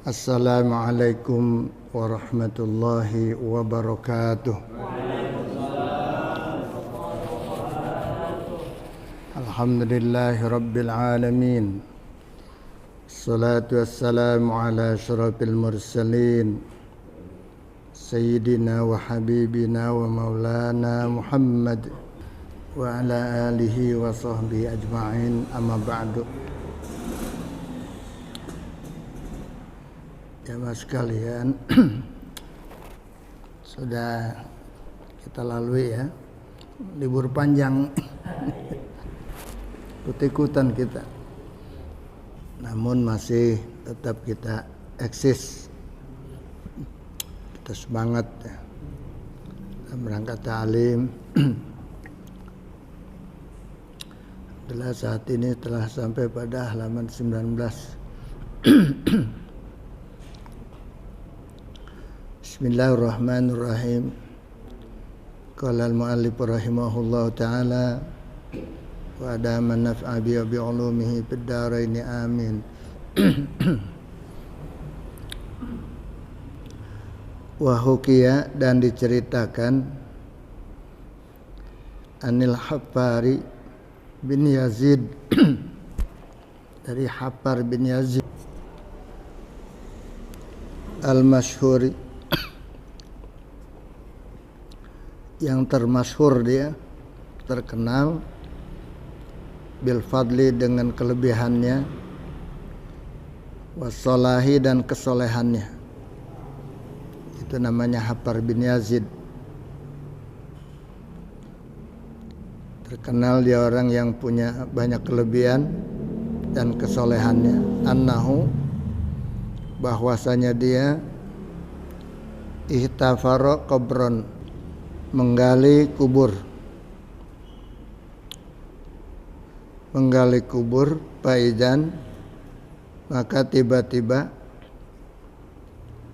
Assalamualaikum warahmatullahi wabarakatuh. Alhamdulillahi rabbil alamin. Assalatu wassalamu ala asyrafil mursalin Sayyidina wa habibina wa maulana Muhammad wa ala alihi wa sahbihi ajma'in, amma ba'du. Jamaah sekalian, sudah kita lalui ya libur panjang ikut-ikutan kita, namun masih tetap kita eksis, kita semangat ya berangkat ta'lim. Alhamdulillah saat ini telah sampai pada halaman 19. Bismillahirrahmanirrahim. Qala al-mu'allif rahimahullahu ta'ala wa adama naf'a bi ulumihi fid dharain amin. Wa hukiya, dan diceritakan, anil Haffari bin Yazid dari Haffar bin Yazid al-masyhuri, yang termasyhur, dia terkenal, bil fadli, dengan kelebihannya, wassalahi, dan kesolehannya. Itu namanya Haffar bin Yazid. Terkenal dia orang yang punya banyak kelebihan dan kesolehannya. Annahu, bahwasanya dia ihtafara qabron, menggali kubur, faidan, maka tiba-tiba,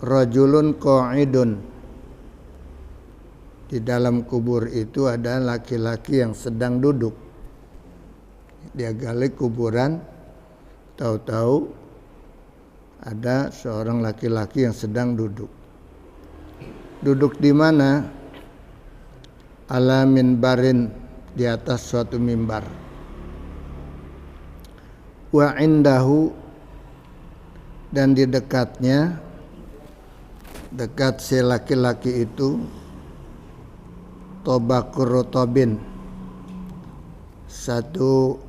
rajulun qa'idun, di dalam kubur itu ada laki-laki yang sedang duduk. Dia gali kuburan, tahu-tahu ada seorang laki-laki yang sedang duduk. Duduk di mana? Ala minbarin, di atas suatu mimbar. Wa indahu, dan di dekatnya, dekat si laki-laki itu, tobakur rotobin, satu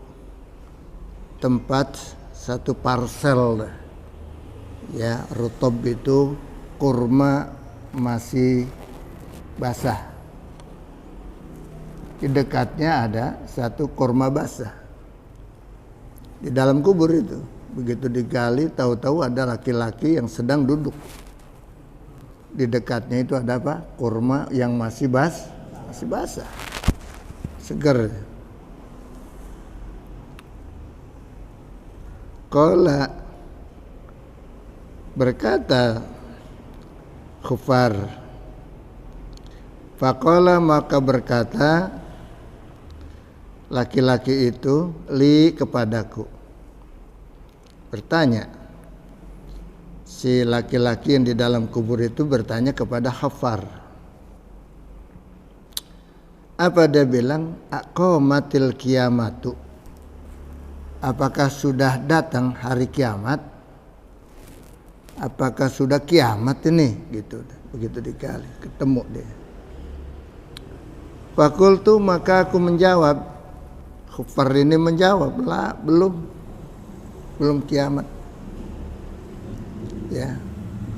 tempat, satu parsel ya. Rotob itu kurma masih basah. Di dekatnya ada satu kurma basah di dalam kubur itu. Begitu digali, tahu-tahu ada laki-laki yang sedang duduk. Di dekatnya itu ada apa? Kurma yang masih basah, segar. Qala, berkata Khuffar, faqala, maka berkata laki-laki itu, li, kepadaku. Bertanya, si laki-laki yang di dalam kubur itu bertanya kepada Khuffar. Apa dia bilang? Aqamatil kiamatu, apakah sudah datang hari kiamat? Apakah sudah kiamat ini? Gitu. Begitu dikali, ketemu dia. Fakultu, maka aku menjawab. Khuffar ini menjawab, lah, belum kiamat. Ya,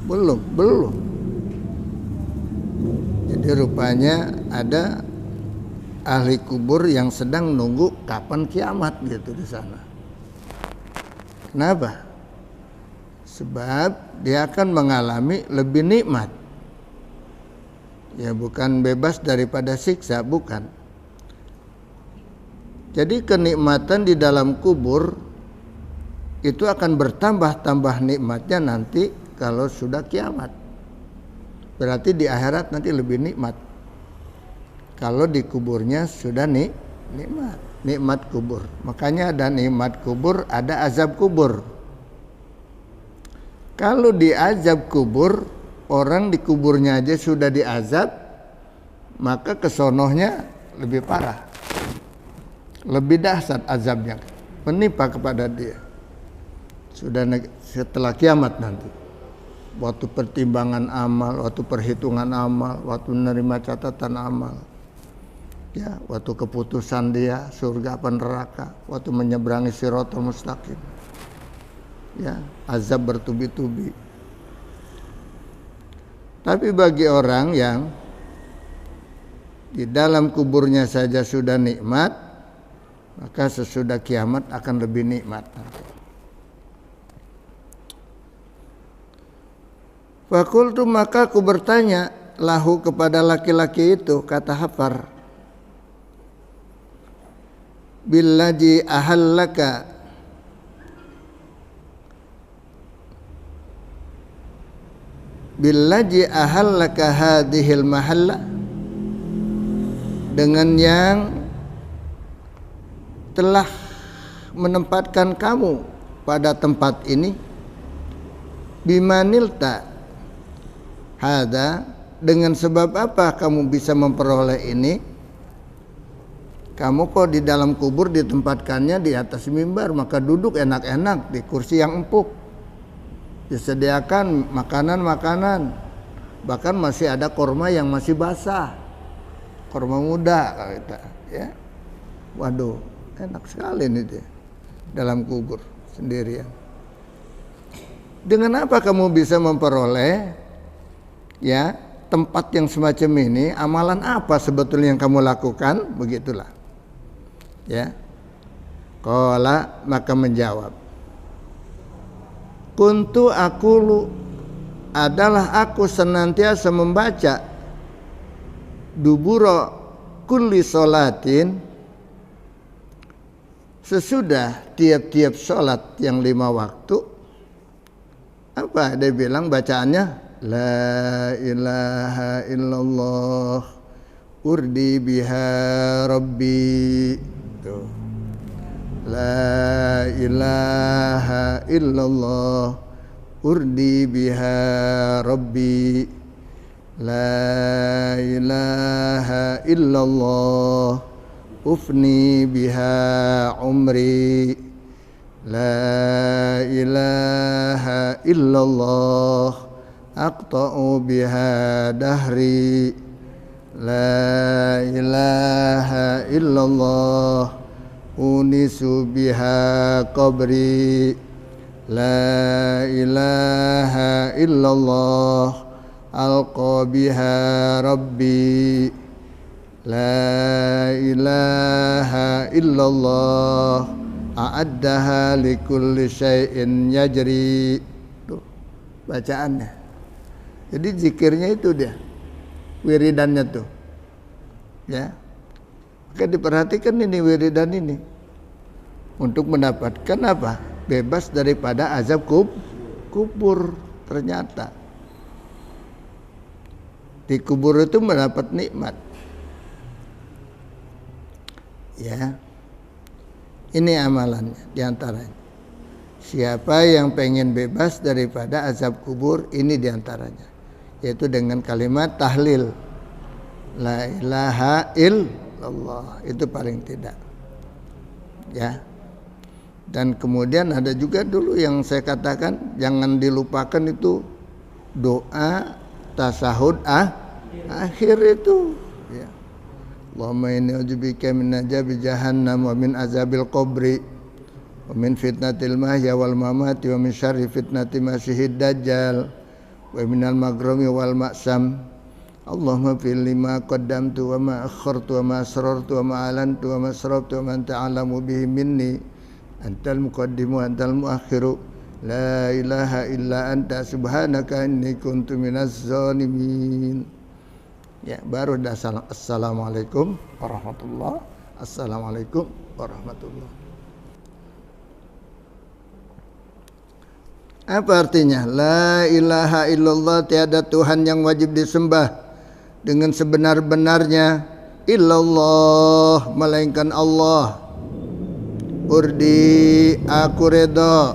belum. Jadi rupanya ada ahli kubur yang sedang nunggu kapan kiamat gitu di sana. Kenapa? Sebab dia akan mengalami lebih nikmat. Ya, bukan bebas daripada siksa, bukan. Jadi kenikmatan di dalam kubur itu akan bertambah-tambah nikmatnya nanti kalau sudah kiamat. Berarti di akhirat nanti lebih nikmat. Kalau di kuburnya sudah nikmat kubur. Makanya ada nikmat kubur, ada azab kubur. Kalau diazab kubur, orang di kuburnya aja sudah diazab, maka kesonohnya lebih parah, lebih dahsyat azabnya menimpa kepada dia. Sudah setelah kiamat nanti, waktu pertimbangan amal, waktu perhitungan amal, waktu menerima catatan amal, ya, waktu keputusan dia surga apa neraka, waktu menyeberangi Shiratal Mustaqim, ya, azab bertubi-tubi. Tapi bagi orang yang di dalam kuburnya saja sudah nikmat, maka sesudah kiamat akan lebih nikmat. Fakultu, maka aku bertanya lahu kepada laki-laki itu, kata Hafar, billaji ahallaka, billaji ahallaka hadhil mahalla, dengan yang telah menempatkan kamu pada tempat ini, bimanilta hada, dengan sebab apa kamu bisa memperoleh ini? Kamu kok di dalam kubur ditempatkannya di atas mimbar, maka duduk enak-enak di kursi yang empuk, disediakan makanan-makanan, bahkan masih ada korma yang masih basah, korma muda kita, ya. Waduh, enak sekali nih dia dalam kubur sendirian. Dengan apa kamu bisa memperoleh, ya, tempat yang semacam ini? Amalan apa sebetulnya yang kamu lakukan? Begitulah, ya. Qala, maka menjawab, kuntu aqulu, adalah aku senantiasa membaca, dubura kulli sholatin, sesudah tiap-tiap sholat yang 5 waktu. Apa dia bilang bacaannya? La ilaha illallah urdi biha rabbi. Tuh. La ilaha illallah urdi biha rabbi. La ilaha illallah ufni biha umri. La ilaha illallah aqta'u biha dahri. La ilaha illallah unisu biha qabri. La ilaha illallah alqa biha rabbi. La ilaha illallah a'addaha likulli syai'in yajri. Tuh bacaannya. Jadi zikirnya itu dia, wiridannya tuh, ya. Maka diperhatikan ini wiridan ini untuk mendapatkan apa? Bebas daripada azab kubur. Ternyata di kubur itu mendapat nikmat, ya. Ini amalannya diantaranya. Siapa yang pengen bebas daripada azab kubur, ini diantaranya, yaitu dengan kalimat tahlil la ilaha illallah, itu paling tidak, ya. Dan kemudian ada juga dulu yang saya katakan jangan dilupakan itu doa tasahud akhir itu, ya. Allahumma inni a'udzubika min azabi jahannam wa min azabil qabri wa min fitnatil mahya wal mamati wa min syarri fitnati masihid dajjal wa minal maghrami wal ma'sam. Allahumma fil lima qaddamtu wa ma akhartu wa ma asrartu wa ma alantu wa ma asraftu wa ma anta a'lamu bihi minni antal muqaddimu antal muakhiru la ilaha illa anta subhanaka inni kuntu minaz zalimin. Ya, baru dah assalamualaikum warahmatullah. Assalamualaikum warahmatullah. Apa artinya? La ilaha illallah, tiada Tuhan yang wajib disembah dengan sebenar-benarnya illallah, melainkan Allah. Urdi, aku redha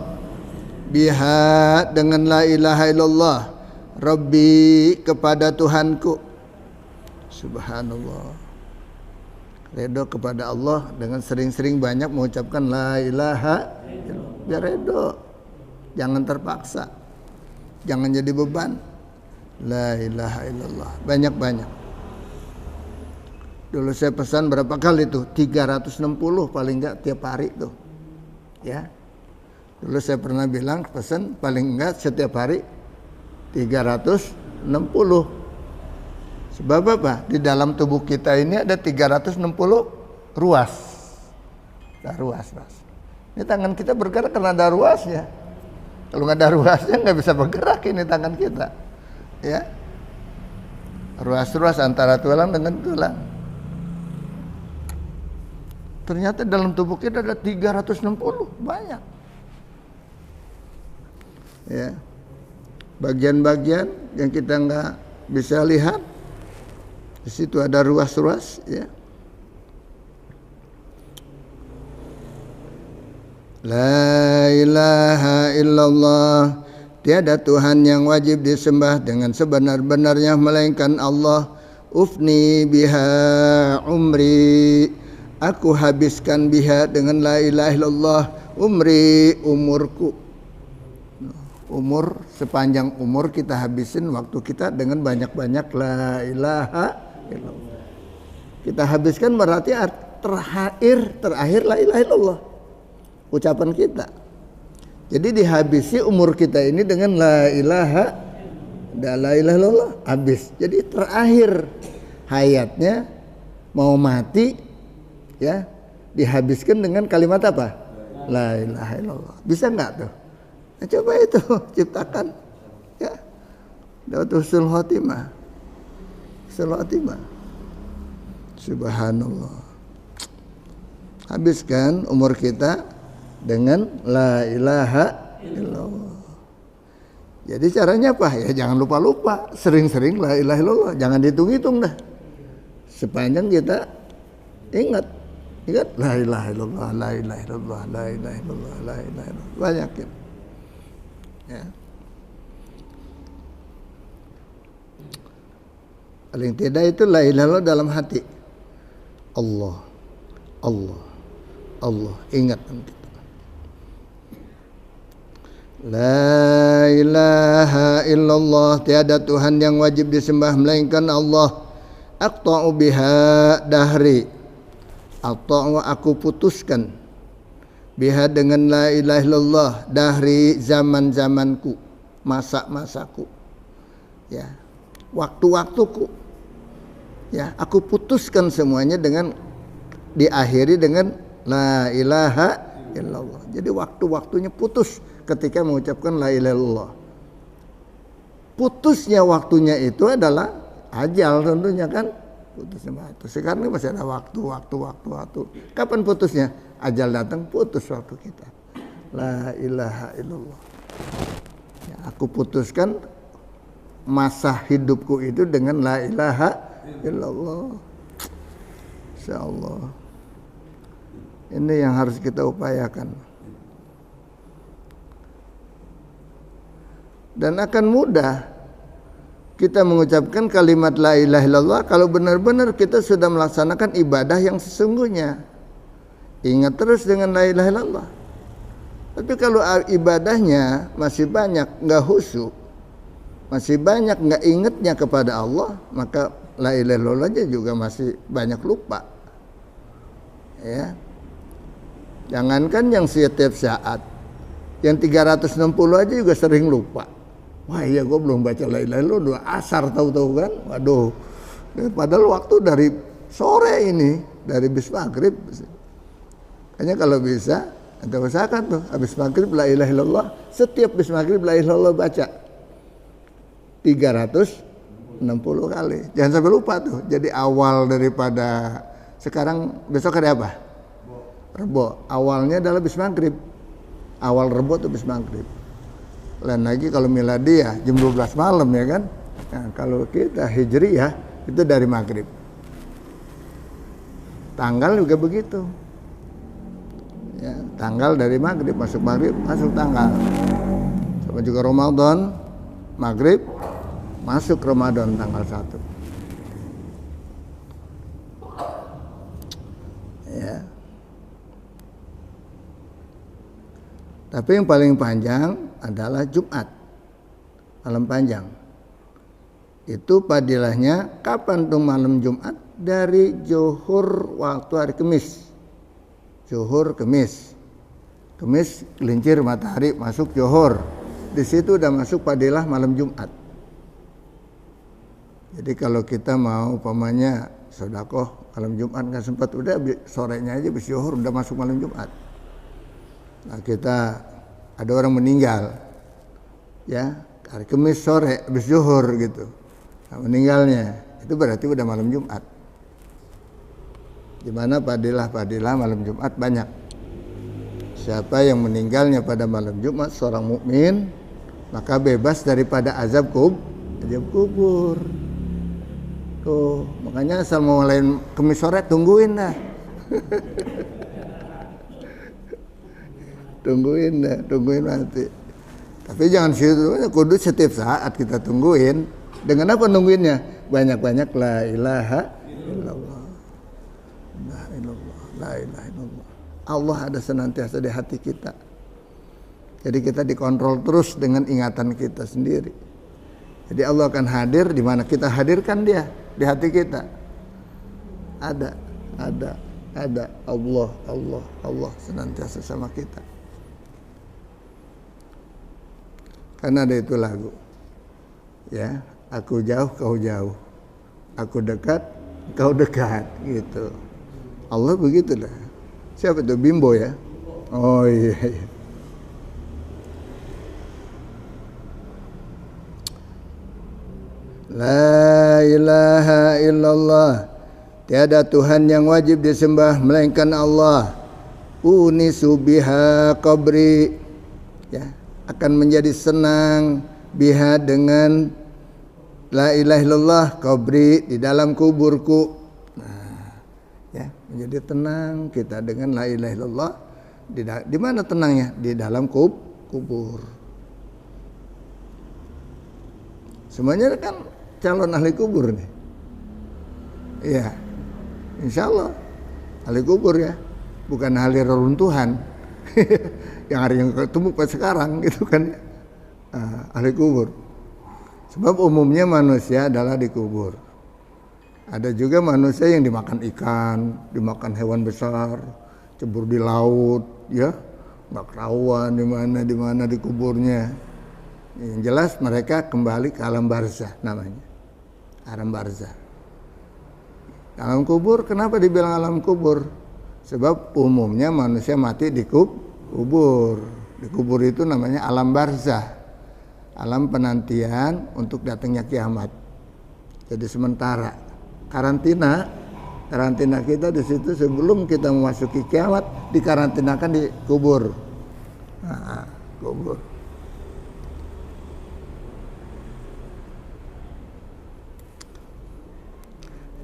biha dengan la ilaha illallah, Rabbi kepada Tuhanku. Subhanallah. Redo kepada Allah dengan sering-sering banyak mengucapkan la ilaha illallah. Biar redo. Jangan terpaksa. Jangan jadi beban. La ilaha illallah. Banyak-banyak. Dulu saya pesan berapa kali tuh? 360 paling enggak tiap hari tuh. Ya. Dulu saya pernah bilang pesan paling enggak setiap hari 360. Sebab apa? Di dalam tubuh kita ini ada 360 ruas. Nah, ruas. Ini tangan kita bergerak karena ada ruasnya. Kalau nggak ada ruasnya nggak bisa bergerak ini tangan kita. Ya. Ruas-ruas antara tulang dengan tulang. Ternyata dalam tubuh kita ada 360, banyak. Ya. Bagian-bagian yang kita nggak bisa lihat, di situ ada ruas-ruas, ya. La ilaha illallah, tiada Tuhan yang wajib disembah dengan sebenar-benarnya melainkan Allah. Ufni biha umri, aku habiskan biha dengan la ilaha illallah umri, umurku. Umur, sepanjang umur kita habisin waktu kita dengan banyak-banyak la ilaha illallah. Kita habiskan berarti terakhir la ilaha illallah ucapan kita. Jadi dihabisi umur kita ini dengan la ilaha illallah, habis. Jadi terakhir hayatnya mau mati, ya, dihabiskan dengan kalimat apa? La ilaha illallah. Bisa nggak tuh? Nah, coba itu ciptakan, ya. Husnul khotimah. Subhanallah. Habiskan umur kita dengan la ilaha illallah. Jadi caranya apa? Ya jangan lupa-lupa, sering-sering la ilaha illallah, jangan dihitung-hitung dah. Sepanjang kita ingat la ilaha illallah, la ilaha illallah, la ilaha illallah, la ilaha illallah. Banyak ya. Paling tidak itu la ilaha illallah dalam hati. Allah. Ingat nanti. La ilaha illallah, tiada Tuhan yang wajib disembah melainkan Allah. Aqta'u biha dahri, atau aku putuskan biha dengan la ilaha illallah dahri, zaman-zamanku, masa-masaku, ya, waktu-waktuku, ya, aku putuskan semuanya dengan diakhiri dengan la ilaha illallah. Jadi waktu-waktunya putus ketika mengucapkan la ilaha illallah. Putusnya waktunya itu adalah ajal tentunya kan. Putusnya waktu. Sekarang masih ada waktu. Kapan putusnya? Ajal datang, putus waktu kita. La ilaha illallah. Ya, aku putuskan masa hidupku itu dengan la ilaha illallah. Insyaallah. Ini yang harus kita upayakan. Dan akan mudah kita mengucapkan kalimat la ilaha illallah kalau benar-benar kita sudah melaksanakan ibadah yang sesungguhnya. Ingat terus dengan la ilaha illallah. Tapi kalau ibadahnya masih banyak nggak khusyuk, masih banyak nggak ingatnya kepada Allah, maka la ilaha illallahnya juga masih banyak lupa. Ya. Jangankan yang setiap saat, yang 360 aja juga sering lupa. Wah iya, gue belum baca la ilaha illallah, udah asar tahu-tahu kan. Waduh, padahal waktu dari sore ini, dari bis maghrib. Hanya kalau bisa, anda usahakan tuh, habis maghrib la ilaha illallah, setiap bis maghrib la ilaha illallah baca 360 kali. Jangan sampai lupa tuh. Jadi awal daripada sekarang, besok hari apa? Rebo. Awalnya adalah bis maghrib. Awal Rebo tuh bis maghrib. Lain lagi kalau miladiah jam 12 malam ya kan. Nah, kalau kita hijriyah itu dari maghrib. Tanggal juga begitu. Ya, tanggal dari maghrib, masuk tanggal. sama juga Ramadan, maghrib, masuk Ramadan tanggal 1. Ya. Tapi yang paling panjang adalah Jumat, malam panjang. Itu padilahnya kapan tuh malam Jumat? Dari zuhur waktu hari Kamis. Zuhur Kamis. Kamis gelincir matahari masuk zuhur. Di situ udah masuk padilah malam Jumat. Jadi kalau kita mau umpamanya sedekah malam Jumat nggak sempat, udah sorenya aja bis zuhur udah masuk malam Jumat. Nah kita ada orang meninggal, ya hari Kamis sore bis zuhur gitu. Nah, meninggalnya itu berarti udah malam Jumat. Di mana padilah malam Jumat banyak. Siapa yang meninggalnya pada malam Jumat seorang mukmin, maka bebas daripada azab kubur. Tuh, makanya asal mau lain Kamis sore tungguin dah. tungguin nanti. Tapi jangan situ, kudu setiap saat kita tungguin. Dengan apa nungguinnya? Banyak-banyak la ilaha illallah. La ilaha illallah. Allah ada senantiasa di hati kita. Jadi kita dikontrol terus dengan ingatan kita sendiri. Jadi Allah akan hadir di mana kita hadirkan Dia di hati kita. Ada Allah senantiasa sama kita. Karena ada itu lagu. Ya, aku jauh kau jauh. Aku dekat kau dekat gitu. Allah begitulah. Siapa itu? Bimbo ya? Oh iya. La ilaha illallah. Tiada Tuhan yang wajib disembah melainkan Allah. Unisu biha qabri. Ya, akan menjadi senang biha dengan la ilaha illallah qabri di dalam kuburku. Ya, menjadi tenang kita dengan la ilaha illallah. Di mana tenangnya? Di dalam kubur. Semuanya kan calon ahli kubur nih. Iya. Insya Allah ahli kubur ya. Bukan ahli reruntuhan. Yang hari yang ketemu pas sekarang gitu kan. Ahli kubur. Sebab umumnya manusia adalah dikubur. Ada juga manusia yang dimakan ikan, dimakan hewan besar, cebur di laut, ya, nggak ketahuan di mana dikuburnya. Yang jelas mereka kembali ke alam barzah namanya, alam barzah. Alam kubur, kenapa dibilang alam kubur? Sebab umumnya manusia mati di kubur. Di kubur itu namanya alam barzah, alam penantian untuk datangnya kiamat. Jadi sementara. Karantina kita di situ sebelum kita memasuki kiamat dikarantinakan di kubur. Kubur.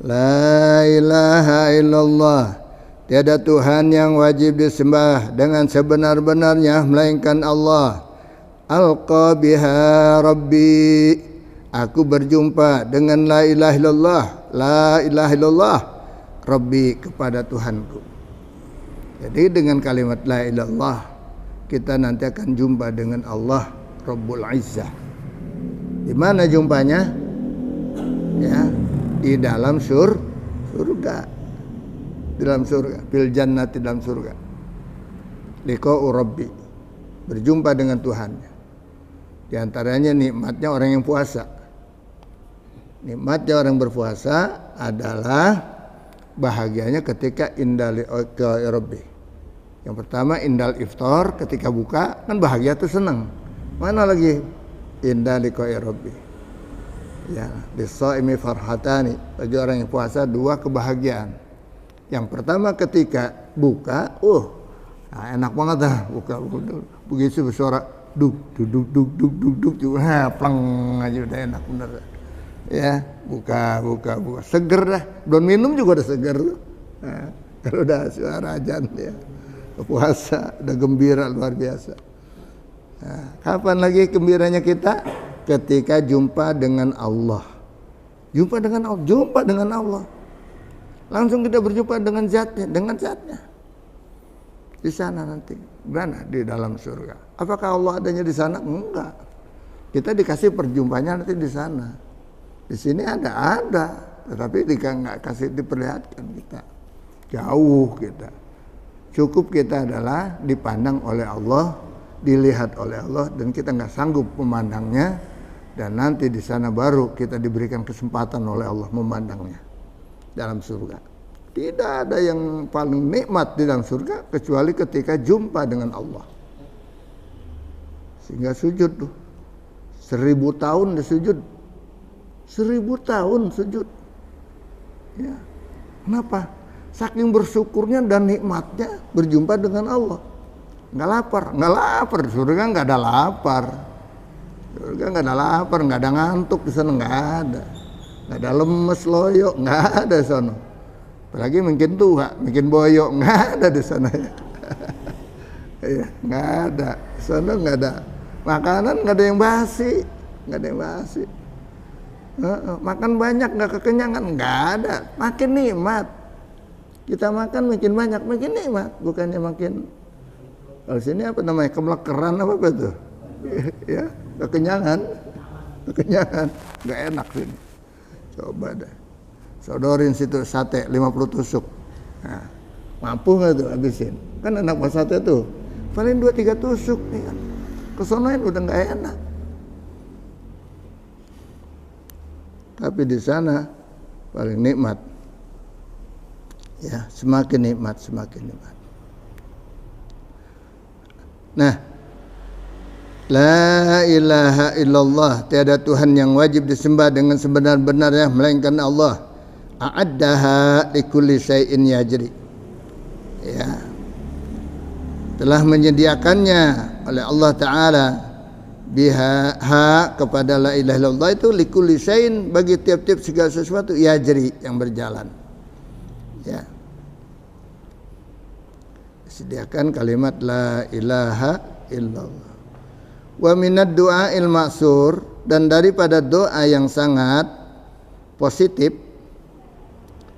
La ilaha illallah. Tiada Tuhan yang wajib disembah dengan sebenar-benarnya melainkan Allah. Alqa biha rabbi. Aku berjumpa dengan la ilaha illallah. La ilaha illallah Rabbi kepada Tuhanku. Jadi dengan kalimat la ilaha illallah kita nanti akan jumpa dengan Allah Rabbul Izzah. Di mana jumpanya? Ya, di dalam surga. Di dalam surga, fil jannati dalam surga. Liqa'u Rabbi. Berjumpa dengan Tuhannya. Di antaranya nikmatnya orang yang puasa. Nikmatnya orang berpuasa adalah bahagianya ketika indal Rabbi. Yang pertama indal iftar, ketika buka kan bahagia tuh senang. Mana lagi indal Rabbi. Ya, lis-shaimi farhatani. Bagi orang yang puasa dua kebahagiaan. Yang pertama ketika buka, enak banget dah buka. Begitu bersuara duk pleng aja udah enak bener. Ya, buka, seger dah. Belum minum juga udah seger. Nah, kalau udah suara azan ya, puasa, udah gembira luar biasa. Nah, kapan lagi gembiranya kita? Ketika jumpa dengan Allah. Jumpa dengan Allah. Langsung kita berjumpa dengan zatnya. Di sana nanti. Mana? Di dalam surga. Apakah Allah adanya di sana? Enggak. Kita dikasih perjumpanya nanti di sana. Di sini ada. Tetapi nggak kasih diperlihatkan kita. Jauh kita. Cukup kita adalah dipandang oleh Allah, dilihat oleh Allah, dan kita nggak sanggup memandangnya. Dan nanti di sana baru kita diberikan kesempatan oleh Allah memandangnya dalam surga. Tidak ada yang paling nikmat di dalam surga kecuali ketika jumpa dengan Allah. Sehingga sujud tuh 1000 tahun dia sujud. 1000 tahun sujud. Ya. Kenapa? Saking bersyukurnya dan nikmatnya berjumpa dengan Allah. Nggak lapar. Surga nggak ada lapar. Surga nggak ada lapar, nggak ada ngantuk di sana, nggak ada lemes loyo, nggak ada di sana. Apalagi mungkin tua, mungkin boyok, nggak ada di sana. Ya, nggak ada. Di sana nggak ada makanan, nggak ada yang basi. Makan banyak nggak kekenyangan, nggak ada. Makin nikmat. Kita makan makin banyak, makin nikmat. Bukannya makin. Kalau sini apa namanya, kemelekeran apa tuh? Ya, kekenyangan, nggak enak sini. Coba deh, sodorin situ sate 50 tusuk. Nah, mampu nggak tuh habisin? Kan enak buat sate tuh, paling 2-3 tusuk nih kan. Kesonoin udah nggak enak. Tapi di sana paling nikmat. Ya, semakin nikmat. Nah, la ilaha illallah, tiada Tuhan yang wajib disembah dengan sebenar-benarnya melainkan Allah. A'addaha likulli syai'in yajri. Ya. Telah menyediakannya oleh Allah Ta'ala biha kepada la ilaha illallah itu likulli syai'in, bagi tiap-tiap segala sesuatu yajri, yang berjalan. Ya. Sediakan kalimat la ilaha illallah. Wa minad du'ail ma'sur, dan daripada doa yang sangat positif.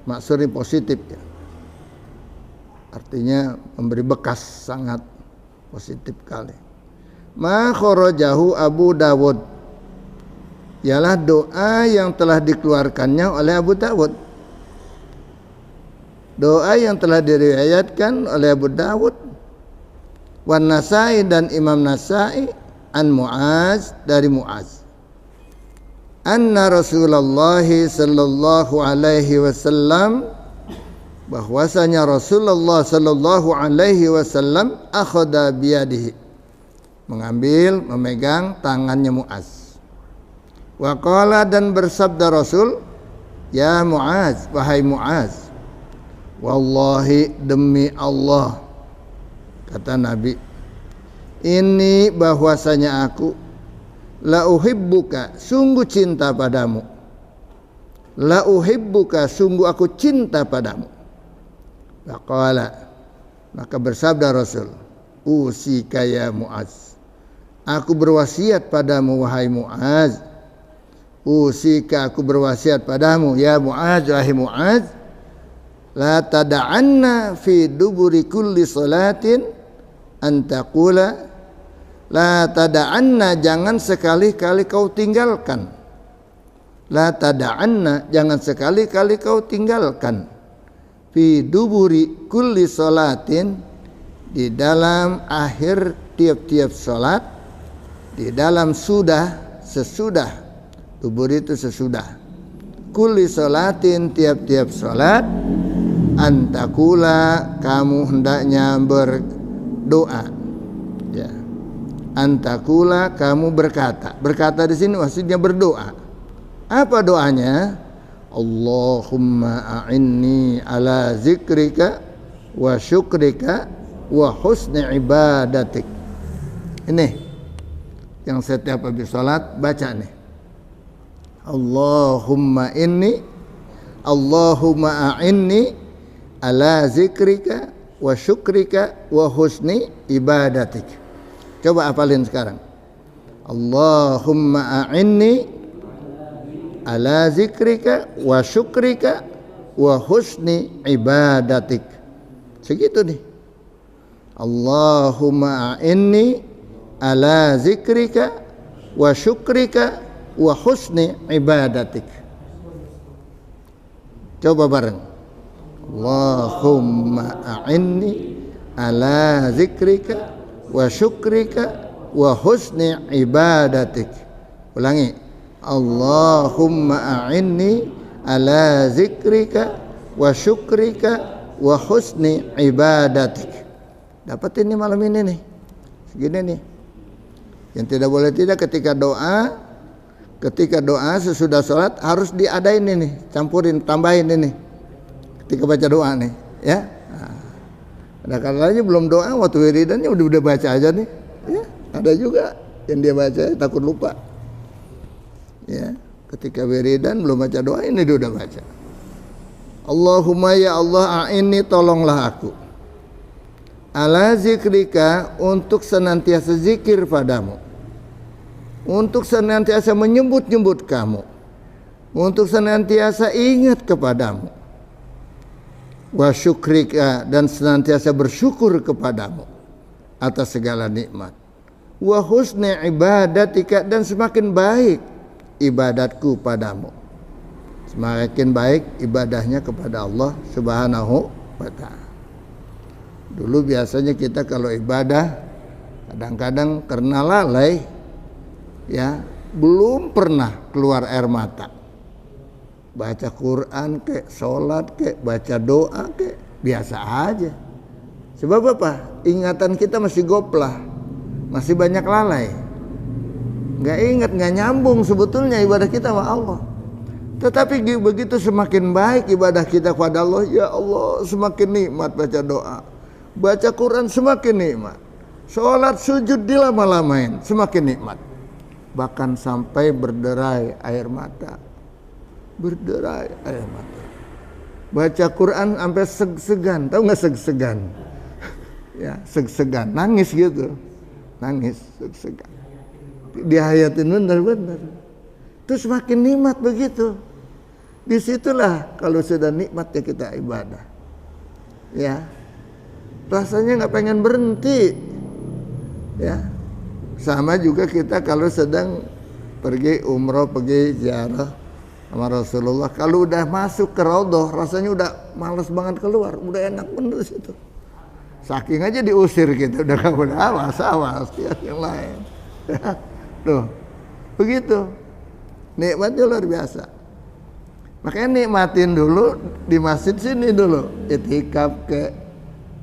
Ma'sur ini positif ya. Artinya memberi bekas, sangat positif kali. Ma kharajahu Abu Dawud, ialah doa yang telah dikeluarkannya oleh Abu Dawud. Doa yang telah diriwayatkan oleh Abu Dawud, wan Nasai, dan Imam Nasai, an Muaz, dari Muaz. Anna Rasulullah sallallahu alaihi wasallam, bahwasanya Rasulullah sallallahu alaihi wasallam akhadha biyadihi, memegang tangannya Muaz. Wa qala, dan bersabda Rasul, ya Muaz, wahai Muaz, wallahi, demi Allah, kata Nabi, ini bahwasanya aku la uhibbuka, sungguh cinta padamu. La uhibbuka, sungguh aku cinta padamu. Faqala, maka bersabda Rasul, usika ya Muaz, aku berwasiat padamu wahai Muaz. Usika, aku berwasiat padamu ya Muaz, wahai Muaz, la tada'anna fi duburi kulli salatin antaqula, la tada'anna, jangan sekali-kali kau tinggalkan. La tada'anna, jangan sekali-kali kau tinggalkan. Fi duburi kulli salatin, di dalam akhir tiap-tiap salat, di dalam sesudah. Dubur itu sesudah. Kulli salatin, tiap-tiap salat, antakula, kamu hendaknya berdoa. Ya. Antakula, kamu berkata. Berkata di sini maksudnya berdoa. Apa doanya? Allahumma a'inni ala zikrika wa syukrika wa husni ibadatik. Ini yang setiap habis salat baca nih. Allahumma a'inni ala zikrika wa syukrika wa husni ibadatik. Coba hafalin sekarang. Allahumma a'inni ala zikrika wa syukrika wa husni ibadatik. Segitu nih. Allahumma a'inni ala zikrika wa syukrika wa husni ibadatik. Coba bareng. Allahumma a'inni ala zikrika wa syukrika wa husni ibadatik. Ulangi. Allahumma a'inni ala zikrika wa syukrika wa husni ibadatik. Dapat ini malam ini nih. Segini nih. Yang tidak boleh tidak ketika doa sesudah sholat harus diadain ini, campurin, tambahin ini. Ketika baca doa nih, ya. Nah, ada kalanya belum doa waktu wiridannya udah baca aja nih. Ya, ada juga yang dia baca takut lupa. Ya, ketika wiridan belum baca doa ini dia udah baca. Allahumma ya Allah a'inni, tolonglah aku. Ala zikrika, untuk senantiasa zikir padamu. Untuk senantiasa menyebut-nyebut kamu. Untuk senantiasa ingat kepadamu. Wa syukrika, dan senantiasa bersyukur kepadamu atas segala nikmat. Wa husni ibadatika, dan semakin baik ibadatku padamu. Semakin baik ibadahnya kepada Allah Subhanahu wa ta'ala. Dulu biasanya kita kalau ibadah kadang-kadang karena lalai, ya, belum pernah keluar air mata. Baca Quran kek, sholat kek, baca doa kek, biasa aja. Sebab apa? Ingatan kita masih goplah, masih banyak lalai. Nggak ingat, nggak nyambung sebetulnya ibadah kita sama Allah. Tetapi begitu semakin baik ibadah kita kepada Allah, ya Allah semakin nikmat baca doa. Baca Quran semakin nikmat. Sholat sujud dilama-lamain semakin nikmat. Bahkan sampai berderai air mata. Berderai air mata. Baca Quran sampai seg-segan. Tahu nggak seg-segan? Ya, seg-segan. Nangis gitu. Nangis, seg-segan. Dihayatin benar-benar. Itu semakin nikmat begitu. Disitulah kalau sudah nikmatnya kita ibadah. Ya, rasanya nggak pengen berhenti. Ya, sama juga kita kalau sedang pergi umroh, pergi ziarah sama Rasulullah. Kalau udah masuk ke Raudhah, rasanya udah males banget keluar. Udah enak bener situ. Saking aja diusir kita, udah gak boleh awas yang lain. Tuh, begitu. Nikmatnya luar biasa. Makanya nikmatin dulu di masjid sini dulu. Itikaf ke,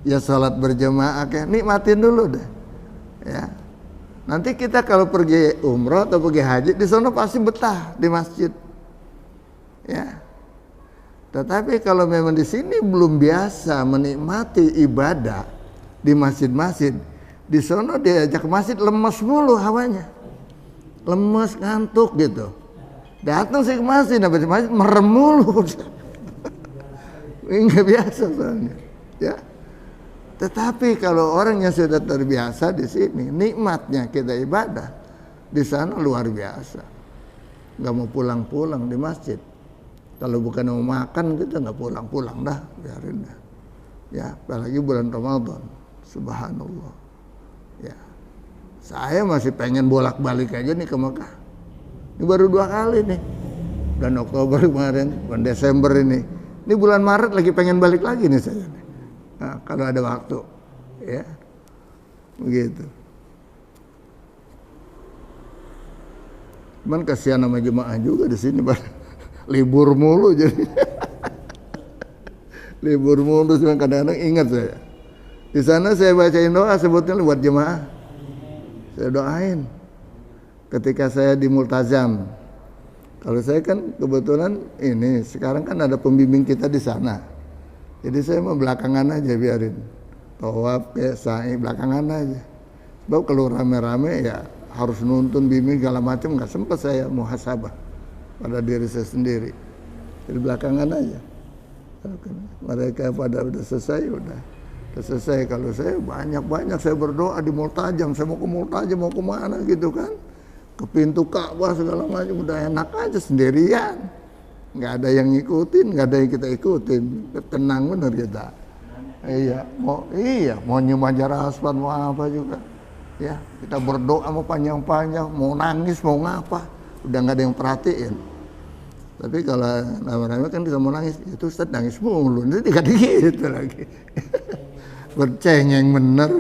ya salat berjamaah ke, nikmatin dulu deh. Ya. Nanti kita kalau pergi umroh atau pergi haji di sana pasti betah di masjid. Ya. Tetapi kalau memang di sini belum biasa menikmati ibadah di masjid-masjid, di sana diajak ke masjid lemes mulu hawanya. Lemes, ngantuk gitu. Datang sih ke masjid, habis masjid merem mulu. Enggak biasa soalnya. Ya. Tetapi kalau orang yang sudah terbiasa di sini, nikmatnya kita ibadah di sana luar biasa. Enggak mau pulang-pulang di masjid. Kalau bukan mau makan kita enggak pulang-pulang dah, biarin dah. Ya, apalagi bulan Ramadan. Subhanallah. Ya. Saya masih pengen bolak-balik aja nih ke Mekah. Ini baru 2 kali nih. Dan Oktober kemarin, bulan Desember ini. Ini bulan Maret lagi pengen balik lagi nih saya. Nah, kalau ada waktu, ya, begitu. Cuman kasihan sama jemaah juga di sini, libur mulu jadi. Libur mulu, cuma kadang-kadang ingat saya. Di sana saya bacain doa sebetulnya buat jemaah. Saya doain. Ketika saya di Multazam, kalau saya kan kebetulan ini sekarang kan ada pembimbing kita di sana, jadi saya mau belakangan aja biarin tawaf kayak sa'i belakangan aja. Sebab kalau rame-rame ya harus nuntun bimbing segala macam, nggak sempat saya muhasabah pada diri saya sendiri. Jadi belakangan aja. Mereka pada udah selesai udah Selesai. Kalau saya banyak saya berdoa di Multajam, saya mau ke Multajam, mau kemana gitu kan, ke pintu Ka'bah segala macam, udah enak aja sendirian, nggak ada yang ngikutin, nggak ada yang kita ikutin, tenang bener kita. Mau nyium Hajar Aswad mau apa juga, ya kita berdoa mau panjang-panjang, mau nangis mau ngapa, udah nggak ada yang perhatiin. Tapi kalau lama-lama kan kita mau nangis, itu Ustaz nangis mulu, nanti dikata gitu lagi. Bercengeng bener,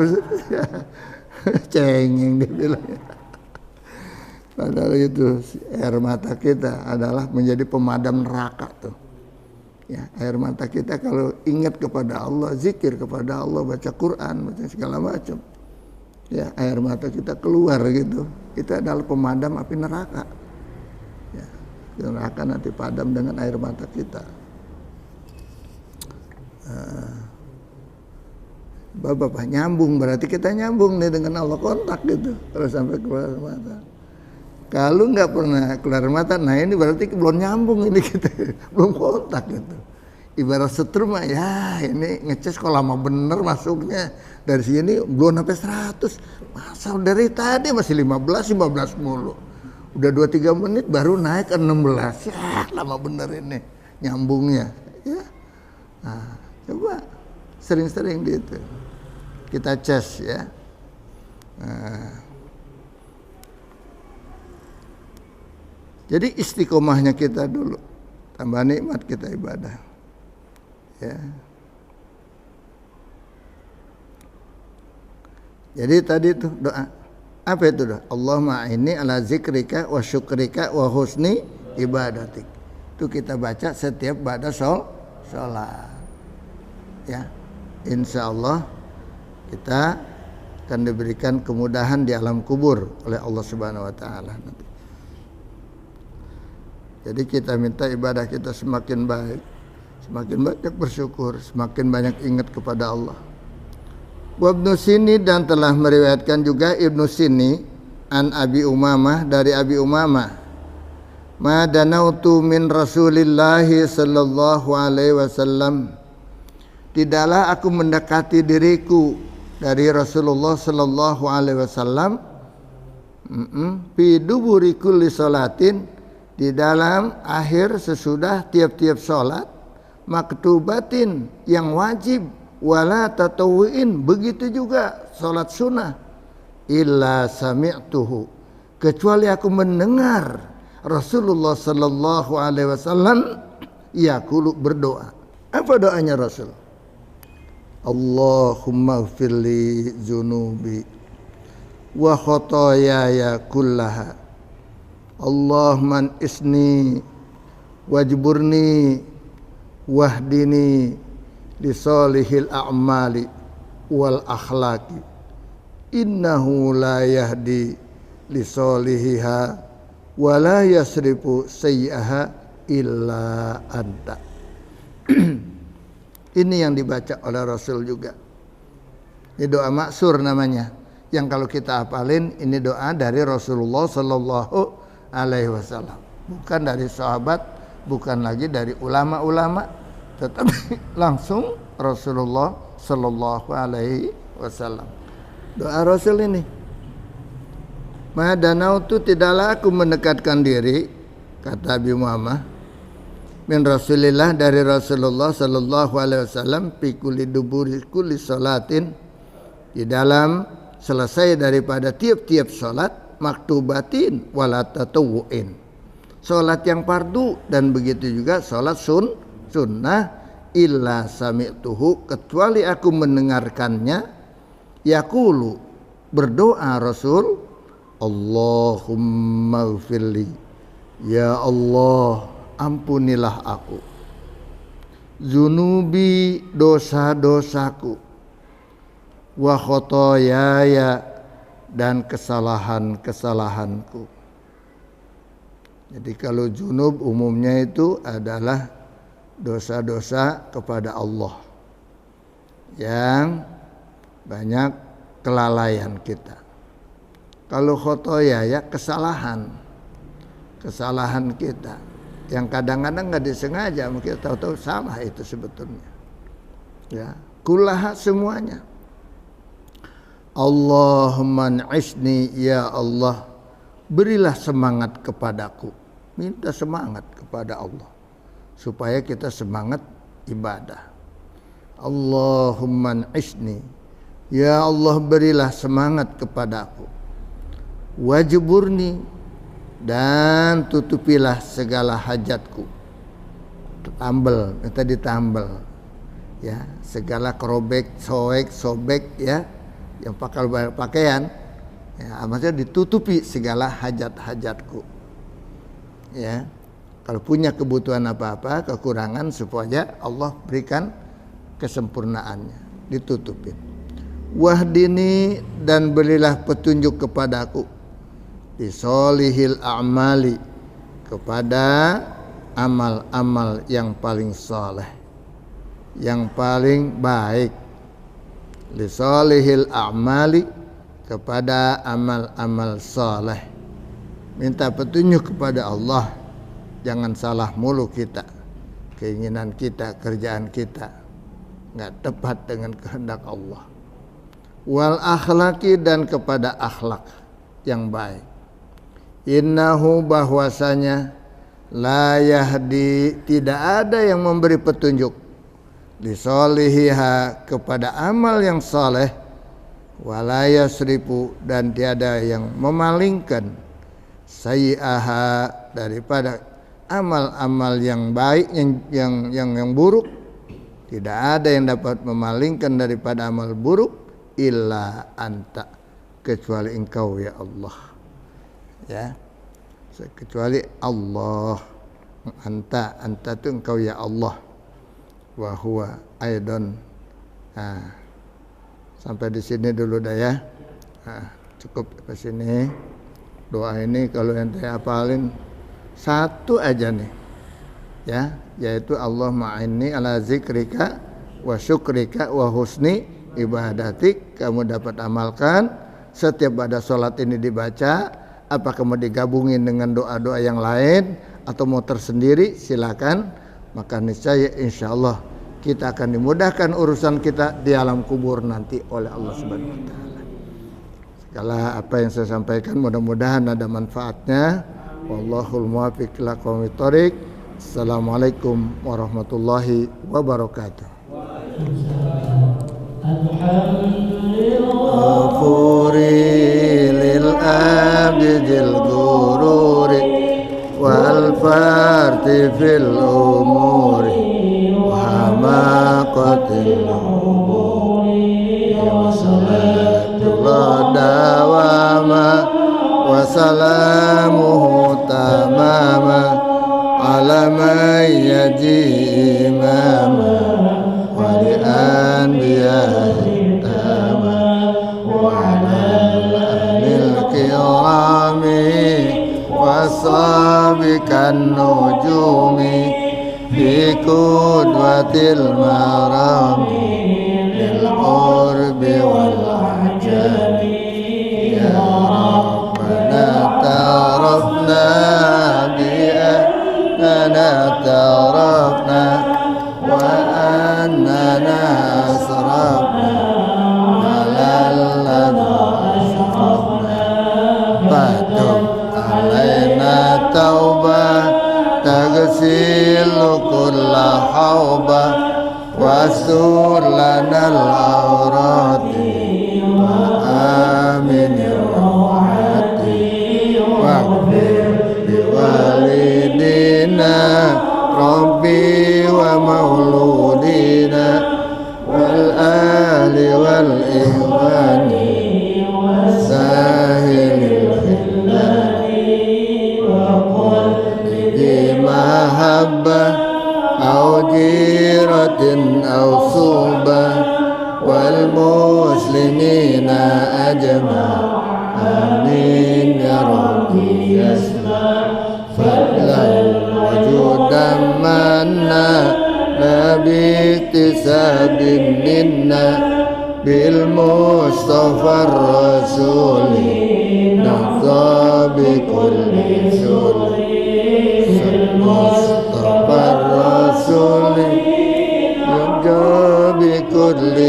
cengeng dia bilang. Padahal itu air mata kita adalah menjadi pemadam neraka tuh. Ya, air mata kita kalau ingat kepada Allah, zikir kepada Allah, baca Quran, baca segala macam. Ya, air mata kita keluar gitu. Itu adalah pemadam api neraka. Ya, neraka nanti padam dengan air mata kita. Bapak nyambung, berarti kita nyambung nih dengan Allah, kontak gitu kalau sampai keluar mata. Kalau nggak pernah keluar mata, nah ini berarti belum nyambung ini kita, belum kontak gitu. Ibarat setrum ya, ini ngecas kok lama bener masuknya, dari sini belum sampai 100, masa dari tadi masih 15 mulu, udah 2-3 menit baru naik ke 16, ya lama bener ini nyambungnya, ya. Nah, coba sering-sering gitu kita cas ya. Jadi istiqomahnya kita dulu, tambah nikmat kita ibadah ya. Jadi tadi itu doa apa itu doa? Allahumma inni ala zikrika wa syukrika wa husni ibadatik. Itu kita baca setiap ba'da sholat ya. Insya Allah kita akan diberikan kemudahan di alam kubur oleh Allah Subhanahu wa taala nanti. Jadi kita minta ibadah kita semakin baik, semakin banyak bersyukur, semakin banyak ingat kepada Allah. Wa Ibnu Sini, dan telah meriwayatkan juga Ibnu Sini an Abi Umamah, dari Abi Umamah, ma danautu min Rasulillahi sallallahu alaihi wasallam, tidaklah aku mendekati diriku dari Rasulullah sallallahu alaihi wasallam, fi duburi kulli salatin, di dalam akhir sesudah tiap-tiap salat, maktubatin yang wajib, wala tatawuin, begitu juga salat sunnah, illa sami'tuhu, kecuali aku mendengar Rasulullah sallallahu alaihi wasallam yaqulu, berdoa. Apa doanya Rasul? Allahumma gfirli dzunubi wa khotoyaya kullaha, Allahumma isni wajburni wahdini li salihil a'mali wal akhlaqi, innahu la yahdi li salihiha wa la yasrifu sayyi'aha illa anta. Ini yang dibaca oleh Rasul juga. Ini doa maksur namanya, yang kalau kita hafalin, ini doa dari Rasulullah sallallahu alaihi wasallam, bukan dari sahabat, bukan lagi dari ulama-ulama, tetapi langsung Rasulullah sallallahu alaihi wasallam. Doa Rasul ini, ma danautu, tidaklah aku mendekatkan diri, kata Abi Muhammad, min Rasulillah, dari Rasulullah sallallahu alaihi wasallam, fi kulli duburi kulli salatin, di dalam selesai daripada tiap-tiap salat, maktubatin wala tatawuin, salat yang fardu dan begitu juga salat sunnah, illa sami'tuhu, kecuali aku mendengarkannya, yaqulu, berdoa Rasul, Allahumma gfirli, ya Allah ampunilah aku, zunubi, dosa-dosaku, wa khotoyaya, dan kesalahan-kesalahanku. Jadi kalau junub umumnya itu adalah dosa-dosa kepada Allah yang banyak kelalaian kita. Kalau khotoyaya, kesalahan kita yang kadang-kadang nggak disengaja, mungkin tahu-tahu salah itu sebetulnya. Ya, kullaha semuanya. Allahumma an'isni, ya Allah, berilah semangat kepadaku. Minta semangat kepada Allah supaya kita semangat ibadah. Allahumma an'isni, ya Allah, berilah semangat kepadaku. Wajburni, dan tutupilah segala hajatku. Tambel, minta ditambel. Ya, segala kerobek, sobek ya, yang pakai pakaian, ya, maksudnya ditutupi segala hajat-hajatku. Ya, kalau punya kebutuhan apa-apa, kekurangan, supaya Allah berikan kesempurnaannya, ditutupin. Wahdini, dan berilah petunjuk kepadaku, bisolihil a'mali, kepada amal-amal yang paling soleh, yang paling baik. Lisolihil a'mali, kepada amal-amal soleh. Minta petunjuk kepada Allah. Jangan salah mulu kita, keinginan kita, kerjaan kita nggak tepat dengan kehendak Allah. Wal akhlaki, dan kepada akhlak yang baik. Innahu, bahwasanya, la yahdi, tidak ada yang memberi petunjuk, lisolihiha, kepada amal yang saleh, wala yasrifu, dan tiada yang memalingkan, sayyi'aha, daripada amal-amal yang baik, yang buruk. Tidak ada yang dapat memalingkan daripada amal buruk, illa anta, kecuali engkau ya Allah. Ya, kecuali Allah. Anta itu engkau ya Allah. Wa huwa aidan. Nah, sampai di sini dulu dah ya. Nah, cukup ke sini. Doa ini kalau ente hafalin satu aja nih. Ya, yaitu Allahumma inni ala zikrika wa syukrika wa husni ibadatik. Kamu dapat amalkan setiap pada sholat ini dibaca. Apakah mau digabungin dengan doa-doa yang lain atau mau tersendiri, silakan. Maka niscaya insyaallah kita akan dimudahkan urusan kita di alam kubur nanti oleh Allah Subhanahu wa taala. Segala apa yang saya sampaikan mudah-mudahan ada manfaatnya. Wallahul muwaffiq ila aqwamit thoriq. Assalamualaikum warahmatullahi wabarakatuh. Ghafuri lil abdil gururi wal farti fil umuri wa hamaqatil umuri wa salatullah dawama wa salamuhu tamama ala man yaji imama wa li anbiya'i tama wa ala alil kirami wasabikan nujumi fi qudwatil marami lil urbi wal ajami ya Rabbana tarafna bi'annana tarafna wa annana asrafna malalladha asrafna batum alaina taubah tagsilu kulla hauba wastur lanal awrati wa aminir rawati waghfir liwalidina rabbi wa mauludina wal ali wal ihwani sahilil khillani wa qalbi mahabbah au jiratin au subah wal muslimina ajma amin ya rabbi yasma fadlan wajudan manna nabi tisabin minna bil mustafa rasuli nahza bi kulli suli mustafa rasuli yurja bi kulli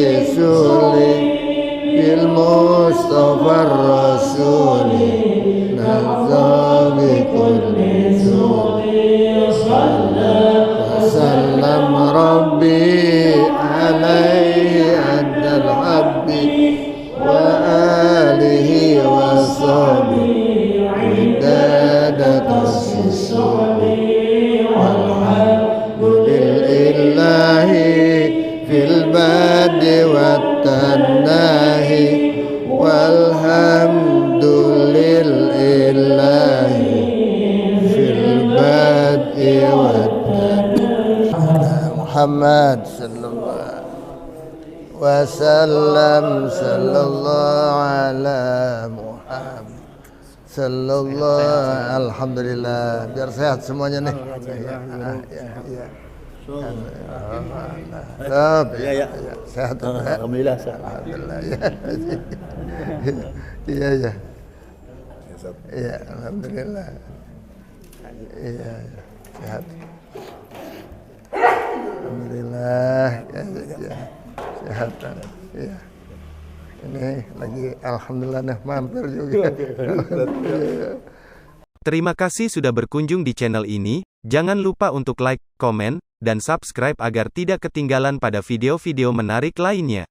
Muhammad sallallahu wasallam sallallahu ala Muhammad sallallahu. Alhamdulillah, biar sehat semuanya nih. Ya. Sehat. Alhamdulillah sehat. Alhamdulillah ya. Iya. Iya, alhamdulillah. Iya, sehat. Alhamdulillah ya. Kesehatan. Iya. Ini lagi alhamdulillah nih mampir juga. Terima kasih sudah berkunjung di channel ini. Jangan lupa untuk like, komen, dan subscribe agar tidak ketinggalan pada video-video menarik lainnya.